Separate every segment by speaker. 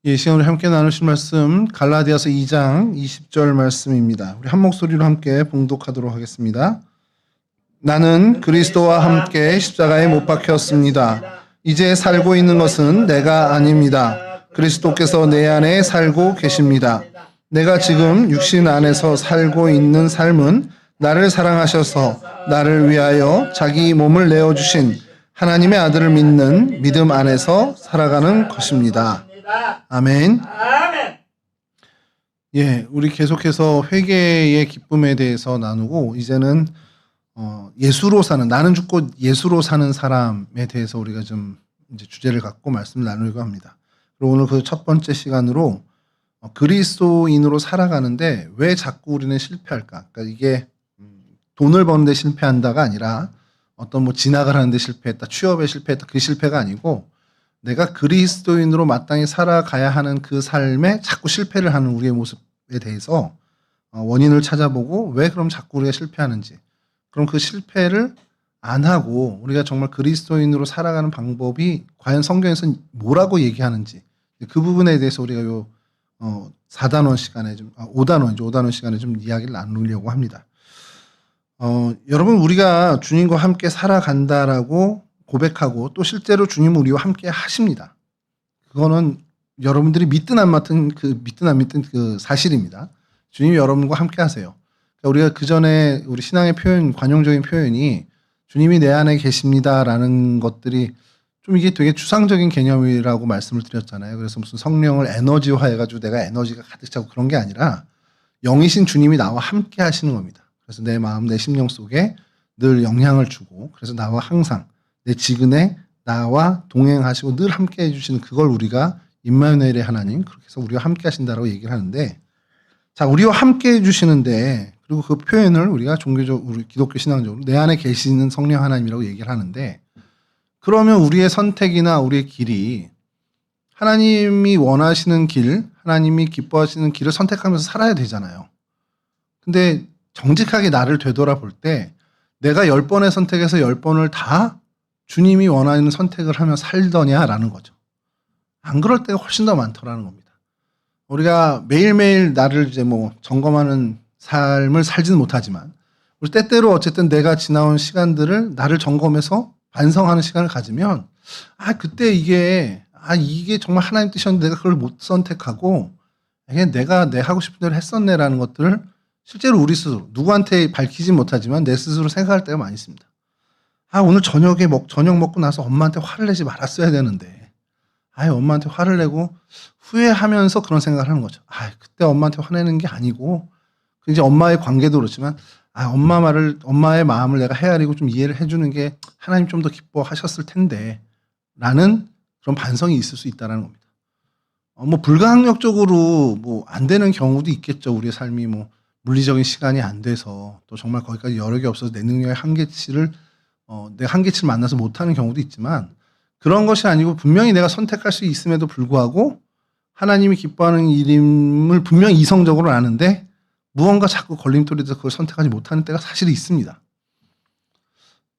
Speaker 1: 이 시간 우리 함께 나누실 말씀 갈라디아서 2장 20절 말씀입니다. 우리 한 목소리로 함께 봉독하도록 하겠습니다. 나는 그리스도와 함께 십자가에 못 박혔습니다. 이제 살고 있는 것은 내가 아닙니다. 그리스도께서 내 안에 살고 계십니다. 내가 지금 육신 안에서 살고 있는 삶은 나를 사랑하셔서 나를 위하여 자기 몸을 내어주신 하나님의 아들을 믿는 믿음 안에서 살아가는 것입니다. 아멘. 예, 우리 계속해서 회개의 기쁨에 대해서 나누고 이제는 예수로 사는, 나는 죽고 예수로 사는 사람에 대해서 우리가 좀 이제 주제를 갖고 말씀을 나누려고 합니다. 그리고 오늘 그 첫 번째 시간으로 그리스도인으로 살아가는데 왜 자꾸 우리는 실패할까? 그러니까 이게 돈을 버는데 실패한다가 아니라 어떤 뭐 진학을 하는데 실패했다, 취업에 실패했다, 그 실패가 아니고 내가 그리스도인으로 마땅히 살아가야 하는 그 삶에 자꾸 실패를 하는 우리의 모습에 대해서 원인을 찾아보고 왜 그럼 자꾸 우리가 실패하는지, 그럼 그 실패를 안 하고 우리가 정말 그리스도인으로 살아가는 방법이 과연 성경에서 뭐라고 얘기하는지, 그 부분에 대해서 우리가 요 4단원 시간에 좀 5단원 시간에 좀 이야기를 나누려고 합니다. 여러분, 우리가 주님과 함께 살아간다라고 고백하고 또 실제로 주님은 우리와 함께 하십니다. 그거는 여러분들이 믿든 안 믿든 그 사실입니다. 주님이 여러분과 함께 하세요. 그러니까 우리가 그 전에 우리 신앙의 표현, 관용적인 표현이 주님이 내 안에 계십니다라는 것들이 좀 이게 되게 추상적인 개념이라고 말씀을 드렸잖아요. 그래서 무슨 성령을 에너지화 해가지고 내가 에너지가 가득 차고 그런 게 아니라 영이신 주님이 나와 함께 하시는 겁니다. 그래서 내 마음, 내 심령 속에 늘 영향을 주고, 그래서 나와 항상 내 지근에 나와 동행하시고 늘 함께 해주시는, 그걸 우리가 임마누엘의 하나님, 그렇게 해서 우리와 함께 하신다라고 얘기를 하는데, 자, 우리와 함께 해주시는데, 그리고 그 표현을 우리가 우리 기독교 신앙적으로 내 안에 계시는 성령 하나님이라고 얘기를 하는데, 그러면 우리의 선택이나 우리의 길이 하나님이 원하시는 길, 하나님이 기뻐하시는 길을 선택하면서 살아야 되잖아요. 근데 정직하게 나를 되돌아볼 때 내가 10번의 선택에서 10번을 다 주님이 원하는 선택을 하며 살더냐라는 거죠. 안 그럴 때가 훨씬 더 많더라는 겁니다. 우리가 매일매일 나를 이제 뭐 점검하는 삶을 살지는 못하지만, 우리 때때로 어쨌든 내가 지나온 시간들을 나를 점검해서 반성하는 시간을 가지면, 그때 이게 정말 하나님 뜻이었는데 내가 그걸 못 선택하고, 이게 내가 내 하고 싶은 대로 했었네라는 것들을 실제로 우리 스스로, 누구한테 밝히진 못하지만 내 스스로 생각할 때가 많이 있습니다. 오늘 저녁 먹고 나서 엄마한테 화를 내지 말았어야 되는데, 엄마한테 화를 내고 후회하면서 그런 생각을 하는 거죠. 그때 엄마한테 화내는 게 아니고, 이제 엄마의 관계도 그렇지만, 엄마의 마음을 내가 헤아리고 좀 이해를 해주는 게 하나님 좀 더 기뻐하셨을 텐데, 라는 그런 반성이 있을 수 있다는 겁니다. 뭐 불가항력적으로 뭐 안 되는 경우도 있겠죠. 우리의 삶이 뭐 물리적인 시간이 안 돼서, 또 정말 거기까지 여력이 없어서 내 능력의 한계치를 내가 한계치를 만나서 못하는 경우도 있지만, 그런 것이 아니고 분명히 내가 선택할 수 있음에도 불구하고 하나님이 기뻐하는 일임을 분명히 이성적으로 아는데 무언가 자꾸 걸림돌이 돼서 그걸 선택하지 못하는 때가 사실 있습니다.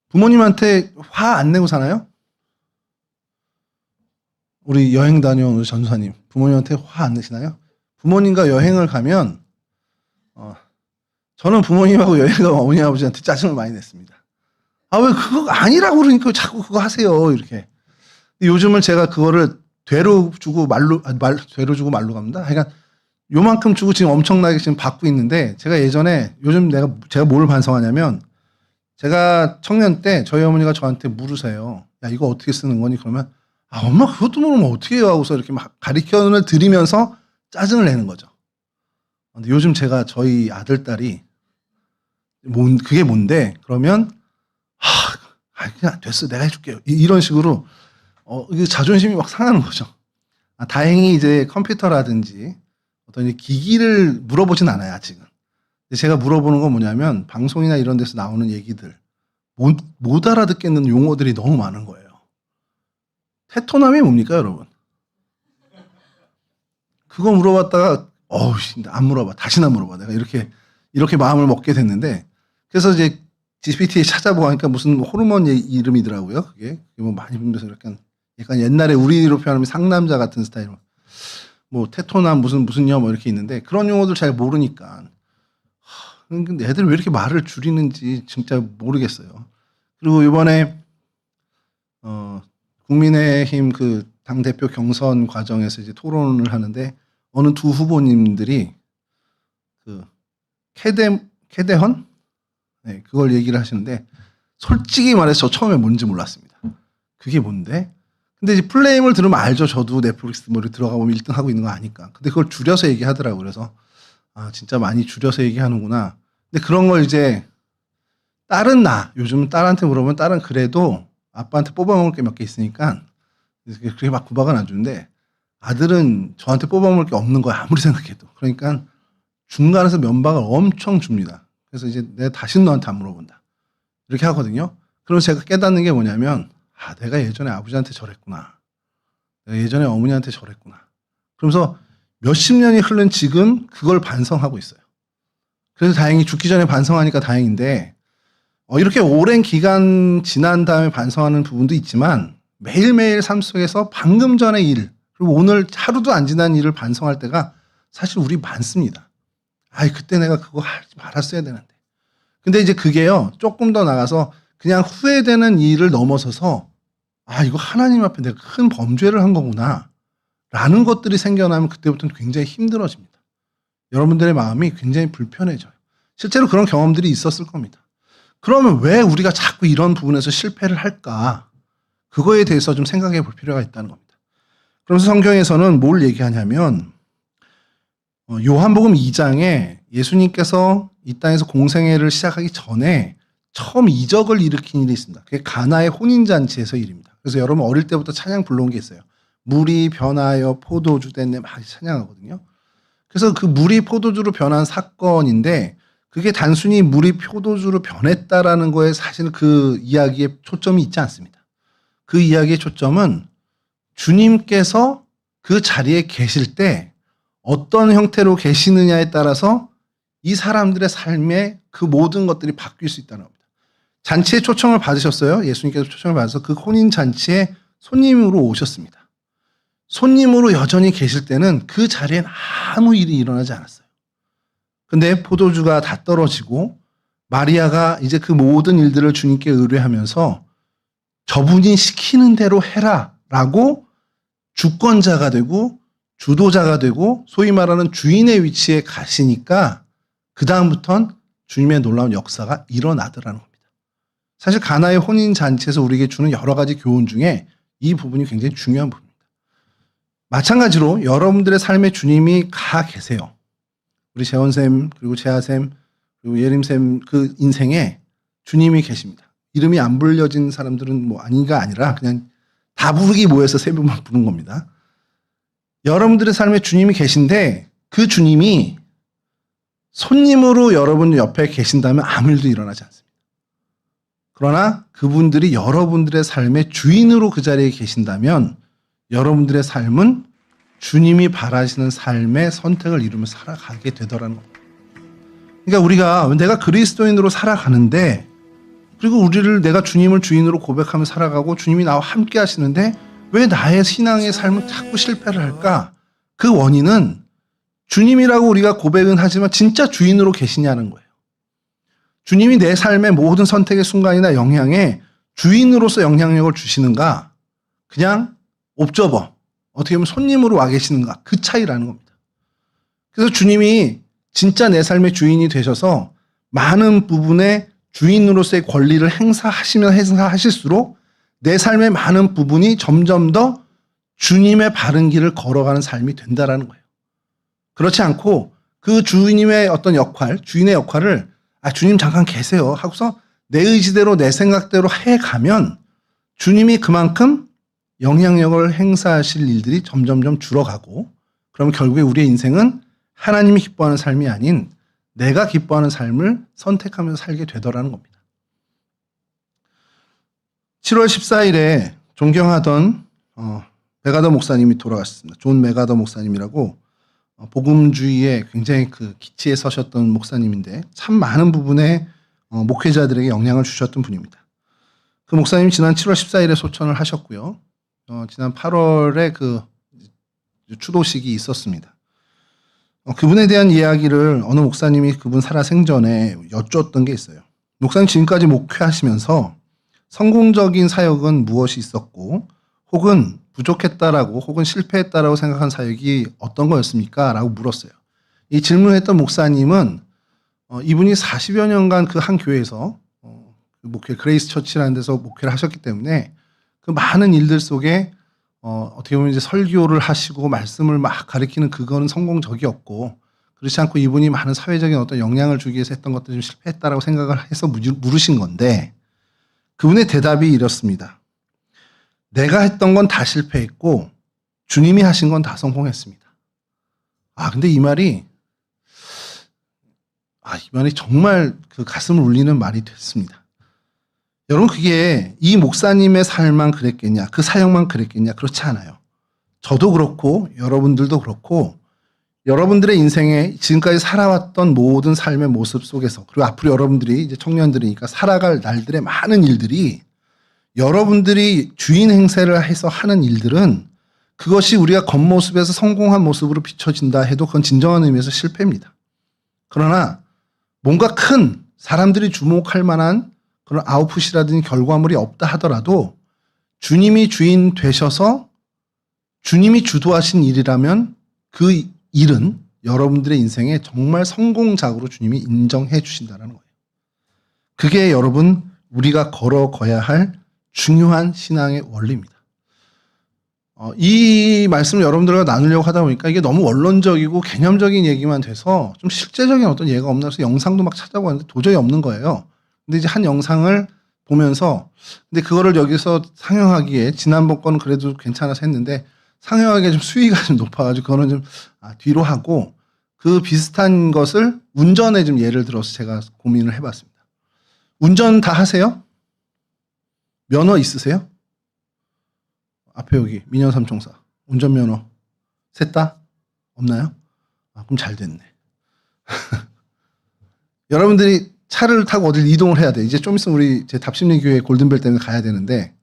Speaker 1: 부모님한테 화 안 내고 사나요? 우리 여행 다녀온 우리 전사님, 부모님한테 화 안 내시나요? 부모님과 여행을 가면 저는 부모님하고 여행 가면 어머니 아버지한테 짜증을 많이 냈습니다. 왜 그거 아니라고 그러니까 자꾸 그거 하세요, 이렇게. 요즘은 제가 그거를 되로 주고 말로 갑니다. 그러니까 요만큼 주고 지금 엄청나게 지금 받고 있는데, 제가 예전에, 요즘 제가 뭘 반성하냐면, 제가 청년 때 저희 어머니가 저한테 물으세요. 야, 이거 어떻게 쓰는 거니? 그러면 엄마 그것도 모르면 어떻게 해요? 하고서 이렇게 막 가르쳐 드리면서 짜증을 내는 거죠. 근데 요즘 제가 저희 아들, 딸이 그게 뭔데? 그러면 그냥 됐어, 내가 해줄게요. 이런 식으로 이게 자존심이 막 상하는 거죠. 다행히 이제 컴퓨터라든지 어떤 기기를 물어보진 않아요, 아직은. 제가 물어보는 건 뭐냐면, 방송이나 이런 데서 나오는 얘기들, 못 알아듣겠는 용어들이 너무 많은 거예요. 테토남이 뭡니까, 여러분? 그거 물어봤다가 안 물어봐, 다시는 안 물어봐. 내가 이렇게 마음을 먹게 됐는데, 그래서 이제 GPT에 찾아보고 하니까 무슨 호르몬 이름이더라고요. 그게 뭐 많이 분들서 약간 옛날에 우리로 표현하면 상남자 같은 스타일로. 뭐 테토나 무슨요 뭐 이렇게 있는데 그런 용어들 잘 모르니까 근데 애들 왜 이렇게 말을 줄이는지 진짜 모르겠어요. 그리고 이번에 국민의힘 그 당대표 경선 과정에서 이제 토론을 하는데 어느 두 후보님들이 그 캐대헌? 네, 그걸 얘기를 하시는데 솔직히 말해서 저 처음에 뭔지 몰랐습니다. 그게 뭔데? 근데 이제 플레임을 들으면 알죠. 저도 넷플릭스 뭐 들어가 보면 1등 하고 있는 거 아니까. 근데 그걸 줄여서 얘기하더라고요. 그래서 아 진짜 많이 줄여서 얘기하는구나. 근데 그런 걸 이제 딸은 요즘 딸한테 물어보면 딸은 그래도 아빠한테 뽑아먹을 게 몇 개 있으니까 그렇게 막 구박은 안 주는데 아들은 저한테 뽑아먹을 게 없는 거야. 아무리 생각해도. 그러니까 중간에서 면박을 엄청 줍니다. 그래서 이제 내가 다시는 너한테 안 물어본다. 이렇게 하거든요. 그러면 제가 깨닫는 게 뭐냐면 내가 예전에 아버지한테 저랬구나. 내가 예전에 어머니한테 저랬구나. 그러면서 몇십 년이 흐른 지금 그걸 반성하고 있어요. 그래서 다행히 죽기 전에 반성하니까 다행인데 이렇게 오랜 기간 지난 다음에 반성하는 부분도 있지만 매일매일 삶 속에서 방금 전의 일 그리고 오늘 하루도 안 지난 일을 반성할 때가 사실 우리 많습니다. 그때 내가 그거 하지 말았어야 되는데. 근데 이제 그게요 조금 더 나가서 그냥 후회되는 일을 넘어서서 이거 하나님 앞에 내가 큰 범죄를 한 거구나 라는 것들이 생겨나면 그때부터는 굉장히 힘들어집니다. 여러분들의 마음이 굉장히 불편해져요. 실제로 그런 경험들이 있었을 겁니다. 그러면 왜 우리가 자꾸 이런 부분에서 실패를 할까? 그거에 대해서 좀 생각해 볼 필요가 있다는 겁니다. 그러면서 성경에서는 뭘 얘기하냐면 요한복음 2장에 예수님께서 이 땅에서 공생애를 시작하기 전에 처음 이적을 일으킨 일이 있습니다. 그게 가나의 혼인잔치에서 일입니다. 그래서 여러분 어릴 때부터 찬양 불러온 게 있어요. 물이 변하여 포도주 됐네 막 찬양하거든요. 그래서 그 물이 포도주로 변한 사건인데 그게 단순히 물이 포도주로 변했다라는 거에 사실 그 이야기에 초점이 있지 않습니다. 그 이야기의 초점은 주님께서 그 자리에 계실 때 어떤 형태로 계시느냐에 따라서 이 사람들의 삶의 그 모든 것들이 바뀔 수 있다는 겁니다. 잔치에 초청을 받으셨어요. 예수님께서 초청을 받아서 그 혼인잔치에 손님으로 오셨습니다. 손님으로 여전히 계실 때는 그 자리엔 아무 일이 일어나지 않았어요. 근데 포도주가 다 떨어지고 마리아가 이제 그 모든 일들을 주님께 의뢰하면서 저분이 시키는 대로 해라 라고 주권자가 되고 주도자가 되고 소위 말하는 주인의 위치에 가시니까 그 다음부터는 주님의 놀라운 역사가 일어나더라는 겁니다. 사실 가나의 혼인잔치에서 우리에게 주는 여러 가지 교훈 중에 이 부분이 굉장히 중요한 부분입니다. 마찬가지로 여러분들의 삶에 주님이 가 계세요. 우리 재원쌤 그리고 재하쌤 그리고 예림쌤 그 인생에 주님이 계십니다. 이름이 안 불려진 사람들은 뭐 아닌가 아니라 그냥 다 부르기 모여서 세 번만 부른 겁니다. 여러분들의 삶에 주님이 계신데 그 주님이 손님으로 여러분 옆에 계신다면 아무 일도 일어나지 않습니다. 그러나 그분들이 여러분들의 삶의 주인으로 그 자리에 계신다면 여러분들의 삶은 주님이 바라시는 삶의 선택을 이루며 살아가게 되더라는 겁니다. 그러니까 우리가 내가 그리스도인으로 살아가는데 그리고 내가 주님을 주인으로 고백하며 살아가고 주님이 나와 함께 하시는데 왜 나의 신앙의 삶은 자꾸 실패를 할까? 그 원인은 주님이라고 우리가 고백은 하지만 진짜 주인으로 계시냐는 거예요. 주님이 내 삶의 모든 선택의 순간이나 영향에 주인으로서 영향력을 주시는가? 그냥 옵저버, 어떻게 보면 손님으로 와 계시는가? 그 차이라는 겁니다. 그래서 주님이 진짜 내 삶의 주인이 되셔서 많은 부분에 주인으로서의 권리를 행사하실수록 내 삶의 많은 부분이 점점 더 주님의 바른 길을 걸어가는 삶이 된다라는 거예요. 그렇지 않고 그 주인의 어떤 역할, 주인의 역할을 주님 잠깐 계세요 하고서 내 의지대로 내 생각대로 해가면 주님이 그만큼 영향력을 행사하실 일들이 점점점 줄어가고 그러면 결국에 우리의 인생은 하나님이 기뻐하는 삶이 아닌 내가 기뻐하는 삶을 선택하면서 살게 되더라는 겁니다. 7월 14일에 존경하던 메가더 목사님이 돌아가셨습니다. 존 메가더 목사님이라고 복음주의에 굉장히 그 기치에 서셨던 목사님인데 참 많은 부분에 목회자들에게 영향을 주셨던 분입니다. 그 목사님이 지난 7월 14일에 소천을 하셨고요. 지난 8월에 그 추도식이 있었습니다. 그분에 대한 이야기를 어느 목사님이 그분 살아생전에 여쭈었던 게 있어요. 목사님 지금까지 목회하시면서 성공적인 사역은 무엇이 있었고 혹은 부족했다라고 혹은 실패했다라고 생각한 사역이 어떤 거였습니까? 라고 물었어요. 이 질문했던 목사님은 이분이 40여 년간 그 한 교회에서 목회 그레이스 처치라는 데서 목회를 하셨기 때문에 그 많은 일들 속에 어떻게 보면 이제 설교를 하시고 말씀을 막 가르치는 그거는 성공적이었고 그렇지 않고 이분이 많은 사회적인 어떤 영향을 주기 위해서 했던 것들이 좀 실패했다라고 생각을 해서 물으신 건데 그분의 대답이 이렇습니다. 내가 했던 건 다 실패했고 주님이 하신 건 다 성공했습니다. 근데 이 말이 정말 그 가슴을 울리는 말이 됐습니다. 여러분 그게 이 목사님의 삶만 그랬겠냐 그 사역만 그랬겠냐 그렇지 않아요. 저도 그렇고 여러분들도 그렇고 여러분들의 인생에 지금까지 살아왔던 모든 삶의 모습 속에서 그리고 앞으로 여러분들이 이제 청년들이니까 살아갈 날들의 많은 일들이 여러분들이 주인 행세를 해서 하는 일들은 그것이 우리가 겉모습에서 성공한 모습으로 비춰진다 해도 그건 진정한 의미에서 실패입니다. 그러나 뭔가 큰 사람들이 주목할 만한 그런 아웃풋이라든지 결과물이 없다 하더라도 주님이 주인 되셔서 주님이 주도하신 일이라면 그 일은 여러분들의 인생에 정말 성공작으로 주님이 인정해 주신다는 거예요. 그게 여러분 우리가 걸어가야 할 중요한 신앙의 원리입니다. 이 말씀을 여러분들과 나누려고 하다 보니까 이게 너무 원론적이고 개념적인 얘기만 돼서 좀 실제적인 어떤 예가 없나 해서 영상도 막 찾아보는데 도저히 없는 거예요. 근데 이제 한 영상을 보면서 근데 그거를 여기서 상영하기에 지난번 거는 그래도 괜찮아서 했는데 상영하기에 좀 수위가 좀 높아가지고 그거는 좀 뒤로 하고 그 비슷한 것을 운전에 좀 예를 들어서 제가 고민을 해봤습니다. 운전 다 하세요? 면허 있으세요? 앞에 여기 민현삼총사 운전면허 셋 다 없나요? 그럼 잘 됐네. 여러분들이 차를 타고 어딜 이동을 해야 돼. 이제 좀 있으면 우리 제 답심리교회 골든벨 때문에 가야 되는데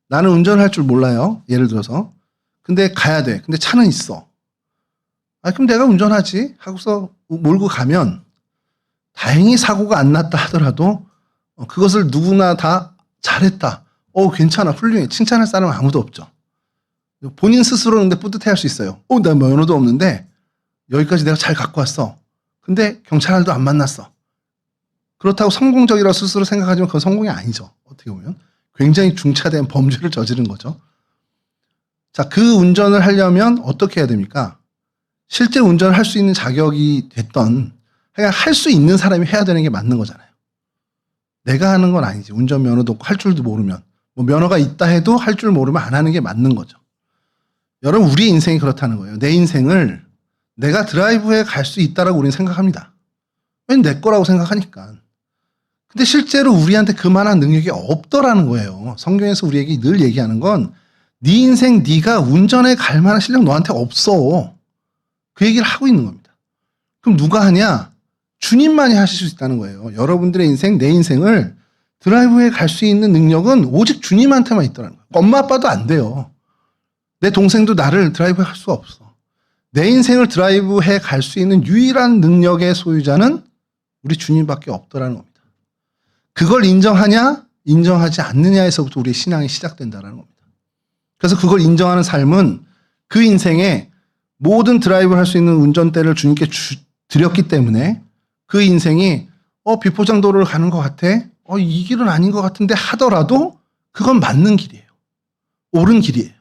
Speaker 1: 나는 운전을 할 줄 몰라요. 예를 들어서. 근데 가야 돼. 근데 차는 있어. 그럼 내가 운전하지 하고서 몰고 가면 다행히 사고가 안 났다 하더라도 그것을 누구나 다 잘했다. 괜찮아. 훌륭해. 칭찬할 사람은 아무도 없죠. 본인 스스로는 근데 뿌듯해할 수 있어요. 나 면허도 없는데 여기까지 내가 잘 갖고 왔어. 근데 경찰도 안 만났어. 그렇다고 성공적이라고 스스로 생각하지만 그건 성공이 아니죠. 어떻게 보면. 굉장히 중차대한 범죄를 저지른 거죠. 자, 그 운전을 하려면 어떻게 해야 됩니까? 실제 운전을 할 수 있는 자격이 됐던, 그냥 할 수 있는 사람이 해야 되는 게 맞는 거잖아요. 내가 하는 건 아니지. 운전면허도 없고 할 줄도 모르면. 면허가 있다 해도 할 줄 모르면 안 하는 게 맞는 거죠. 여러분, 우리 인생이 그렇다는 거예요. 내 인생을 내가 드라이브에 갈 수 있다라고 우리는 생각합니다. 왜냐면 내 거라고 생각하니까. 근데 실제로 우리한테 그만한 능력이 없더라는 거예요. 성경에서 우리에게 늘 얘기하는 건 네 인생 네가 운전에 갈 만한 실력 너한테 없어. 그 얘기를 하고 있는 겁니다. 그럼 누가 하냐? 주님만이 하실 수 있다는 거예요. 여러분들의 인생, 내 인생을 드라이브에 갈 수 있는 능력은 오직 주님한테만 있더라는 거예요. 엄마 아빠도 안 돼요. 내 동생도 나를 드라이브에 갈 수가 없어. 내 인생을 드라이브해 갈 수 있는 유일한 능력의 소유자는 우리 주님밖에 없더라는 겁니다. 그걸 인정하냐, 인정하지 않느냐에서부터 우리의 신앙이 시작된다는 겁니다. 그래서 그걸 인정하는 삶은 그 인생에 모든 드라이브를 할 수 있는 운전대를 주님께 드렸기 때문에 그 인생이 비포장도로를 가는 것 같아? 이 길은 아닌 것 같은데 하더라도 그건 맞는 길이에요. 옳은 길이에요.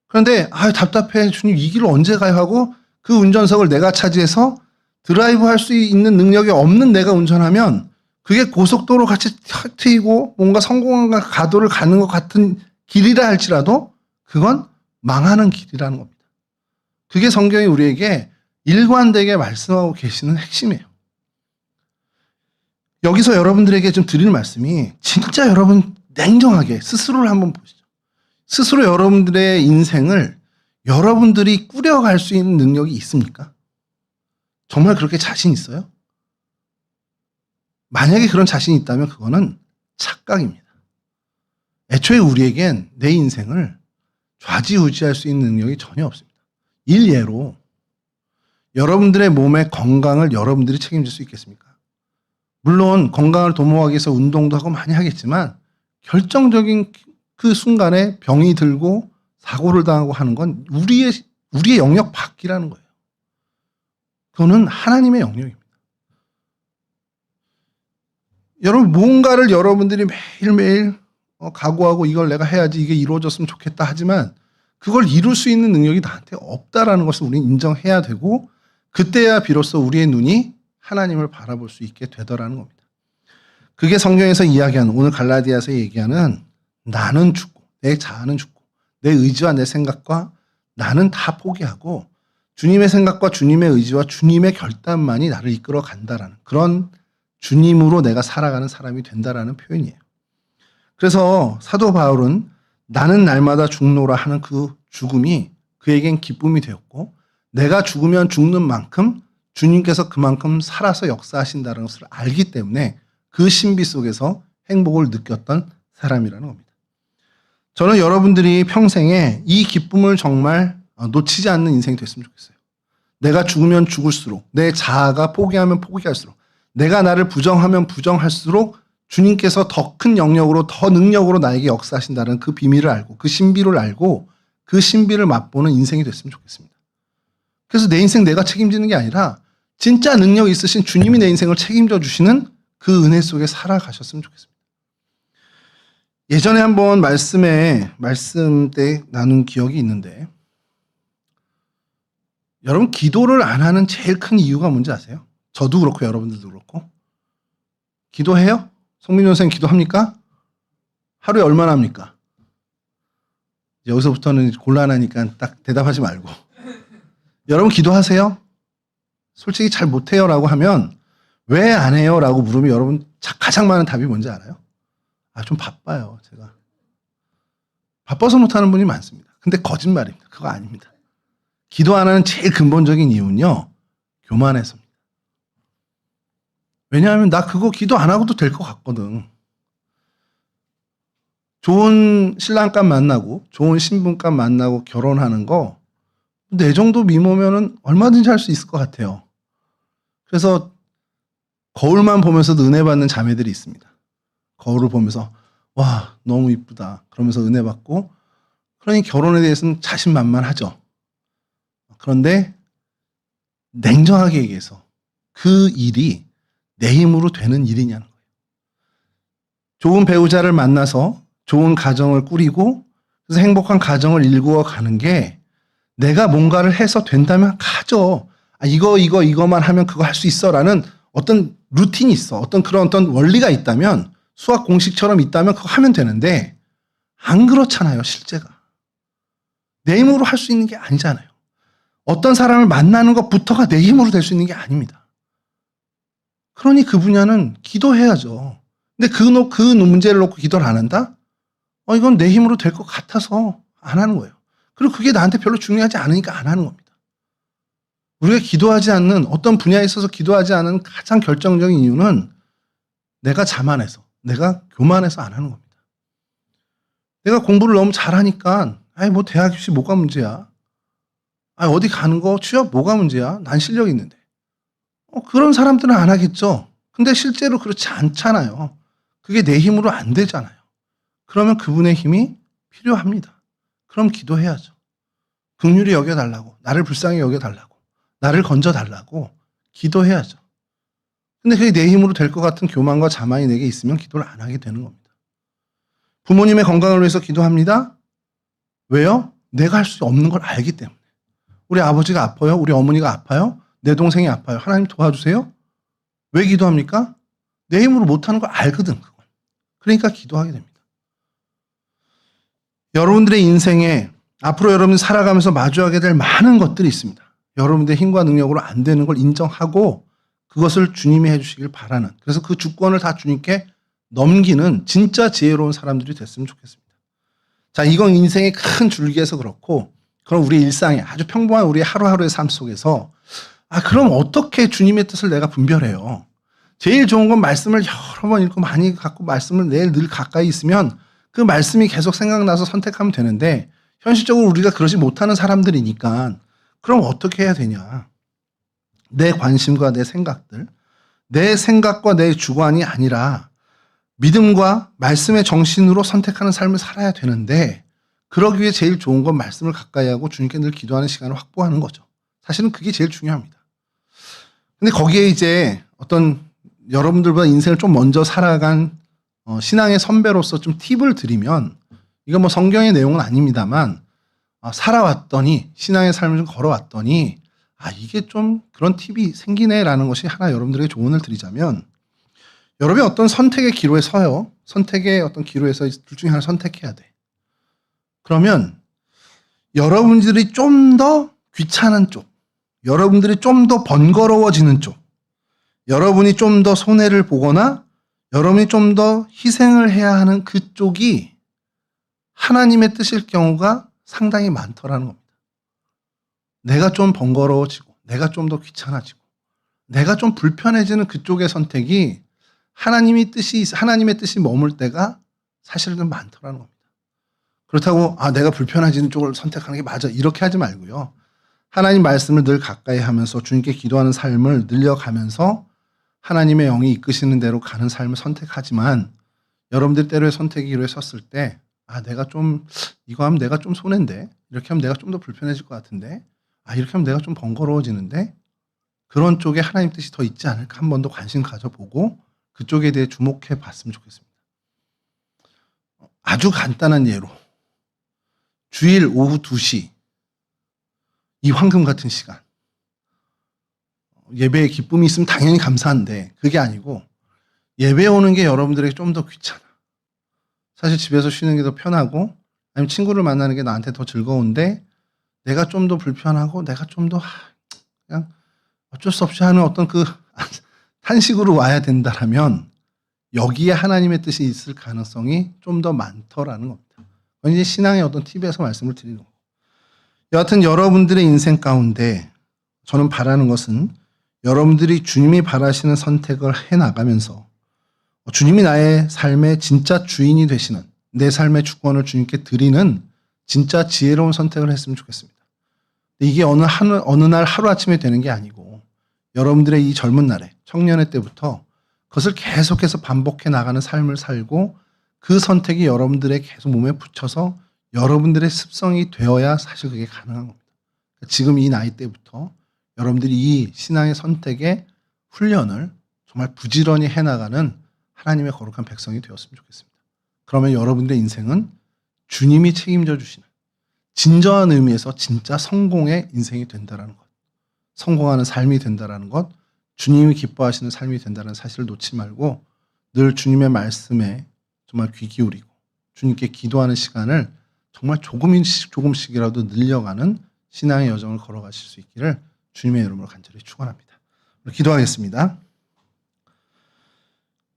Speaker 1: 그런데 답답해 주님 이 길을 언제 가야 하고 그 운전석을 내가 차지해서 드라이브 할 수 있는 능력이 없는 내가 운전하면 그게 고속도로 같이 트이고 뭔가 성공한 가도를 가는 것 같은 길이라 할지라도 그건 망하는 길이라는 겁니다. 그게 성경이 우리에게 일관되게 말씀하고 계시는 핵심이에요. 여기서 여러분들에게 좀 드릴 말씀이 진짜 여러분 냉정하게 스스로를 한번 보시죠. 스스로 여러분들의 인생을 여러분들이 꾸려갈 수 있는 능력이 있습니까? 정말 그렇게 자신 있어요? 만약에 그런 자신이 있다면 그거는 착각입니다. 애초에 우리에겐 내 인생을 좌지우지할 수 있는 능력이 전혀 없습니다. 일예로 여러분들의 몸의 건강을 여러분들이 책임질 수 있겠습니까? 물론 건강을 도모하기 위해서 운동도 하고 많이 하겠지만 결정적인 그 순간에 병이 들고 사고를 당하고 하는 건 우리의 영역 밖이라는 거예요. 그거는 하나님의 영역입니다. 여러분, 뭔가를 여러분들이 매일매일 각오하고 이걸 내가 해야지, 이게 이루어졌으면 좋겠다 하지만 그걸 이룰 수 있는 능력이 나한테 없다라는 것을 우리는 인정해야 되고, 그때야 비로소 우리의 눈이 하나님을 바라볼 수 있게 되더라는 겁니다. 그게 성경에서 이야기하는, 오늘 갈라디아서 얘기하는 나는 죽고 내 자아는 죽고 내 의지와 내 생각과 나는 다 포기하고 주님의 생각과 주님의 의지와 주님의 결단만이 나를 이끌어 간다라는, 그런 주님으로 내가 살아가는 사람이 된다라는 표현이에요. 그래서 사도 바울은 나는 날마다 죽노라 하는 그 죽음이 그에겐 기쁨이 되었고, 내가 죽으면 죽는 만큼 주님께서 그만큼 살아서 역사하신다는 것을 알기 때문에 그 신비 속에서 행복을 느꼈던 사람이라는 겁니다. 저는 여러분들이 평생에 이 기쁨을 정말 놓치지 않는 인생이 됐으면 좋겠어요. 내가 죽으면 죽을수록, 내 자아가 포기하면 포기할수록, 내가 나를 부정하면 부정할수록 주님께서 더 큰 영역으로, 더 능력으로 나에게 역사하신다는 그 비밀을 알고, 그 신비를 알고, 그 신비를 맛보는 인생이 됐으면 좋겠습니다. 그래서 내 인생 내가 책임지는 게 아니라 진짜 능력 있으신 주님이 내 인생을 책임져 주시는 그 은혜 속에 살아가셨으면 좋겠습니다. 예전에 한번 말씀 때 나눈 기억이 있는데, 여러분, 기도를 안 하는 제일 큰 이유가 뭔지 아세요? 저도 그렇고 여러분들도 그렇고. 기도해요? 송민호 선생님 기도합니까? 하루에 얼마나 합니까? 여기서부터는 곤란하니까 딱 대답하지 말고. 여러분 기도하세요? 솔직히 잘 못해요 라고 하면 왜 안 해요? 라고 물으면 여러분 가장 많은 답이 뭔지 알아요? 좀 바빠요, 제가. 바빠서 못하는 분이 많습니다. 근데 거짓말입니다. 그거 아닙니다. 기도 안 하는 제일 근본적인 이유는요, 교만해서입니다. 왜냐하면 나 그거 기도 안 하고도 될 것 같거든. 좋은 신랑감 만나고 좋은 신부감 만나고 결혼하는 거 내 정도 미모면은 얼마든지 할 수 있을 것 같아요. 그래서 거울만 보면서도 은혜 받는 자매들이 있습니다. 거울을 보면서 와 너무 이쁘다 그러면서 은혜 받고, 그러니 결혼에 대해서는 자신만만하죠. 그런데 냉정하게 얘기해서 그 일이 내 힘으로 되는 일이냐는 거예요. 좋은 배우자를 만나서 좋은 가정을 꾸리고 그래서 행복한 가정을 일구어 가는 게 내가 뭔가를 해서 된다면 가죠. 이거만 하면 그거 할 수 있어 라는 어떤 루틴이 있어. 어떤 원리가 있다면, 수학 공식처럼 있다면 그거 하면 되는데 안 그렇잖아요, 실제가. 내 힘으로 할 수 있는 게 아니잖아요. 어떤 사람을 만나는 것부터가 내 힘으로 될 수 있는 게 아닙니다. 그러니 그 분야는 기도해야죠. 근데 그 문제를 놓고 기도를 안 한다? 이건 내 힘으로 될 것 같아서 안 하는 거예요. 그리고 그게 나한테 별로 중요하지 않으니까 안 하는 겁니다. 우리가 기도하지 않는, 어떤 분야에 있어서 기도하지 않은 가장 결정적인 이유는 내가 자만해서, 내가 교만해서 안 하는 겁니다. 내가 공부를 너무 잘하니까 뭐 대학 입시 뭐가 문제야? 어디 가는 거 취업 뭐가 문제야? 난 실력 있는데. 그런 사람들은 안 하겠죠. 근데 실제로 그렇지 않잖아요. 그게 내 힘으로 안 되잖아요. 그러면 그분의 힘이 필요합니다. 그럼 기도해야죠. 긍휼히 여겨달라고, 나를 불쌍히 여겨달라고, 나를 건져달라고 기도해야죠. 근데 그게 내 힘으로 될 것 같은 교만과 자만이 내게 있으면 기도를 안 하게 되는 겁니다. 부모님의 건강을 위해서 기도합니다. 왜요? 내가 할 수 없는 걸 알기 때문에. 우리 아버지가 아파요? 우리 어머니가 아파요? 내 동생이 아파요? 하나님 도와주세요? 왜 기도합니까? 내 힘으로 못하는 걸 알거든, 그건. 그러니까 기도하게 됩니다. 여러분들의 인생에 앞으로 여러분이 살아가면서 마주하게 될 많은 것들이 있습니다. 여러분들의 힘과 능력으로 안 되는 걸 인정하고 그것을 주님이 해주시길 바라는, 그래서 그 주권을 다 주님께 넘기는 진짜 지혜로운 사람들이 됐으면 좋겠습니다. 자, 이건 인생의 큰 줄기에서 그렇고, 그럼 우리 일상에 아주 평범한 우리 하루하루의 삶 속에서 그럼 어떻게 주님의 뜻을 내가 분별해요? 제일 좋은 건 말씀을 여러 번 읽고 많이 갖고 말씀을 늘 가까이 있으면 그 말씀이 계속 생각나서 선택하면 되는데, 현실적으로 우리가 그러지 못하는 사람들이니까 그럼 어떻게 해야 되냐? 내 관심과 내 생각들, 내 생각과 내 주관이 아니라 믿음과 말씀의 정신으로 선택하는 삶을 살아야 되는데, 그러기 위해 제일 좋은 건 말씀을 가까이 하고 주님께 늘 기도하는 시간을 확보하는 거죠. 사실은 그게 제일 중요합니다. 근데 거기에 이제 어떤 여러분들보다 인생을 좀 먼저 살아간 신앙의 선배로서 좀 팁을 드리면, 이건 뭐 성경의 내용은 아닙니다만, 살아왔더니, 신앙의 삶을 좀 걸어왔더니, 이게 좀 그런 팁이 생기네라는 것이 하나 여러분들에게 조언을 드리자면, 여러분이 어떤 선택의 기로에 서요. 선택의 어떤 기로에서 둘 중에 하나를 선택해야 돼. 그러면 여러분들이 좀 더 귀찮은 쪽, 여러분들이 좀 더 번거로워지는 쪽, 여러분이 좀 더 손해를 보거나 여러분이 좀 더 희생을 해야 하는 그쪽이 하나님의 뜻일 경우가 상당히 많더라는 겁니다. 내가 좀 번거로워지고, 내가 좀 더 귀찮아지고, 내가 좀 불편해지는 그쪽의 선택이 하나님의 뜻이 머물 때가 사실은 많더라는 겁니다. 그렇다고 내가 불편해지는 쪽을 선택하는 게 맞아, 이렇게 하지 말고요. 하나님 말씀을 늘 가까이 하면서 주님께 기도하는 삶을 늘려가면서 하나님의 영이 이끄시는 대로 가는 삶을 선택하지만, 여러분들 때로의 선택의 섰을 때 내가 좀 이거 하면 내가 좀 손해인데, 이렇게 하면 내가 좀 더 불편해질 것 같은데, 이렇게 하면 내가 좀 번거로워지는데, 그런 쪽에 하나님 뜻이 더 있지 않을까 한 번 더 관심 가져보고 그쪽에 대해 주목해 봤으면 좋겠습니다. 아주 간단한 예로, 주일 오후 2시, 이 황금 같은 시간, 예배에 기쁨이 있으면 당연히 감사한데 그게 아니고, 예배 오는 게 여러분들에게 좀 더 귀찮아. 사실 집에서 쉬는 게 더 편하고, 아니면 친구를 만나는 게 나한테 더 즐거운데, 내가 좀 더 불편하고, 내가 좀 더 그냥 어쩔 수 없이 하는 어떤 그 탄식으로 와야 된다라면, 여기에 하나님의 뜻이 있을 가능성이 좀 더 많더라는 겁니다. 이제 신앙의 어떤 팁에서 말씀을 드리는 거고, 여하튼 여러분들의 인생 가운데 저는 바라는 것은, 여러분들이 주님이 바라시는 선택을 해나가면서 주님이 나의 삶의 진짜 주인이 되시는, 내 삶의 주권을 주님께 드리는 진짜 지혜로운 선택을 했으면 좋겠습니다. 이게 어느 날 하루아침에 되는 게 아니고, 여러분들의 이 젊은 날에, 청년의 때부터 그것을 계속해서 반복해 나가는 삶을 살고, 그 선택이 여러분들의 계속 몸에 붙여서 여러분들의 습성이 되어야 사실 그게 가능한 겁니다. 지금 이 나이 때부터 여러분들이 이 신앙의 선택의 훈련을 정말 부지런히 해나가는 하나님의 거룩한 백성이 되었으면 좋겠습니다. 그러면 여러분들의 인생은 주님이 책임져 주시는, 진정한 의미에서 진짜 성공의 인생이 된다는 것, 성공하는 삶이 된다는 것, 주님이 기뻐하시는 삶이 된다는 사실을 놓지 말고, 늘 주님의 말씀에 정말 귀 기울이고 주님께 기도하는 시간을 정말 조금씩이라도 늘려가는 신앙의 여정을 걸어가실 수 있기를 주님의 이름으로 간절히 축원합니다. 기도하겠습니다.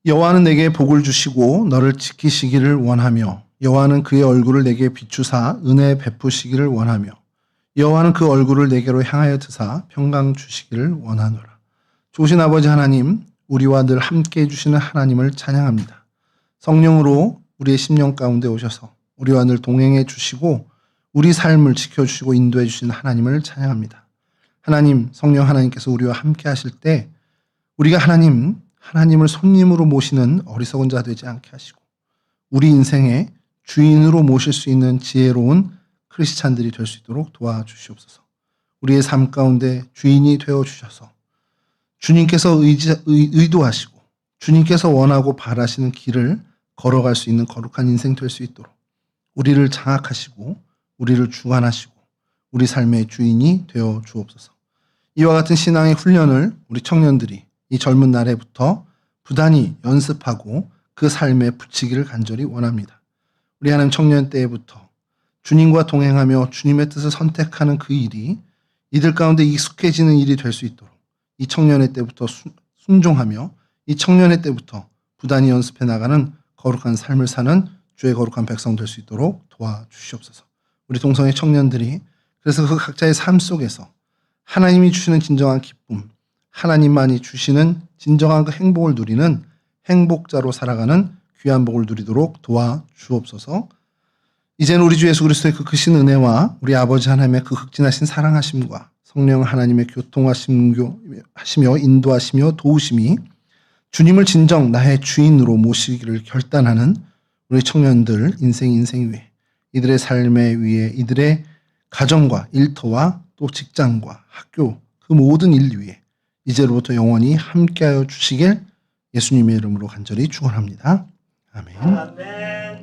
Speaker 1: 여호와는 내게 복을 주시고 너를 지키시기를 원하며, 여호와는 그의 얼굴을 내게 비추사 은혜 베푸시기를 원하며, 여호와는 그 얼굴을 내게로 향하여 드사 평강 주시기를 원하노라. 좋으신 아버지 하나님, 우리와 늘 함께 해주시는 하나님을 찬양합니다. 성령으로 우리의 심령 가운데 오셔서 우리와 늘 동행해 주시고 우리 삶을 지켜주시고 인도해 주시는 하나님을 찬양합니다. 하나님, 성령 하나님께서 우리와 함께 하실 때 우리가 하나님을 손님으로 모시는 어리석은 자 되지 않게 하시고, 우리 인생의 주인으로 모실 수 있는 지혜로운 크리스찬들이 될 수 있도록 도와주시옵소서. 우리의 삶 가운데 주인이 되어주셔서 주님께서 의도하시고 주님께서 원하고 바라시는 길을 걸어갈 수 있는 거룩한 인생 될 수 있도록 우리를 장악하시고 우리를 주관하시고 우리 삶의 주인이 되어 주옵소서. 이와 같은 신앙의 훈련을 우리 청년들이 이 젊은 날에부터 부단히 연습하고 그 삶에 붙이기를 간절히 원합니다. 우리 하나님 청년 때부터 주님과 동행하며 주님의 뜻을 선택하는 그 일이 이들 가운데 익숙해지는 일이 될 수 있도록 이 청년의 때부터 순종하며 이 청년의 때부터 부단히 연습해 나가는 거룩한 삶을 사는 주의 거룩한 백성 될 수 있도록 도와주시옵소서. 우리 동성애 청년들이 그래서 그 각자의 삶 속에서 하나님이 주시는 진정한 기쁨, 하나님만이 주시는 진정한 그 행복을 누리는 행복자로 살아가는 귀한 복을 누리도록 도와주옵소서. 이제는 우리 주 예수 그리스도의 그 크신 은혜와 우리 아버지 하나님의 그 극진하신 사랑하심과 성령 하나님의 교통하시며 인도하시며 도우심이 주님을 진정 나의 주인으로 모시기를 결단하는 우리 청년들 인생 위에 이들의 삶의 위에 이들의 가정과 일터와 또 직장과 학교 그 모든 일 위에 이제로부터 영원히 함께하여 주시길 예수님의 이름으로 간절히 축원합니다. 아멘.